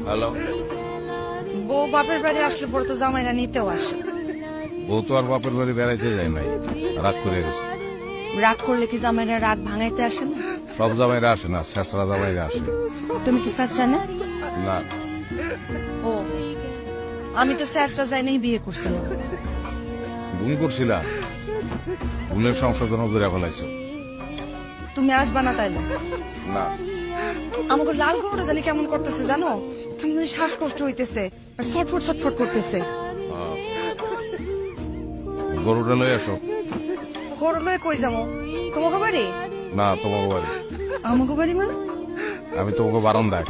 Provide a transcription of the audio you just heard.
Hello. বউ বাপের বাড়ি আসলে পরে তো জামাইরা নিতেও আসে। বউ তো আর বাপের বাড়ি বেড়াইতে যায় নাই, রাগ করে গেছে। রাগ করলে কি জামাইরা রাগ ভাঙাইতে আসে না? সব জামাইরা আসে না, ছেঁচড়া জামাইরা আসে। তুমি কি চাচ্ছা না? না। ও, আমি তো স্যাসরা যাই নাই, বিয়ে করছিলাম। ভুল করছিলা, ভুলের সংশোধন করে ফেলাইছো। তুমি আসবা না তাইলে? না। আমাকে লাল গরুটা জানি কেমন করতেছে জানো, কেমন জানি শ্বাসকষ্ট হইতেছে আর ছটফট ছটফট করতেছে। গরুটা লই আসো। গরু লয়ে কই যাবো? তোমাকে বাড়ি? না, তোমাকে বাড়ি। আমাকে বাড়ি মানে? আমি তোমাকে বারান্দায়।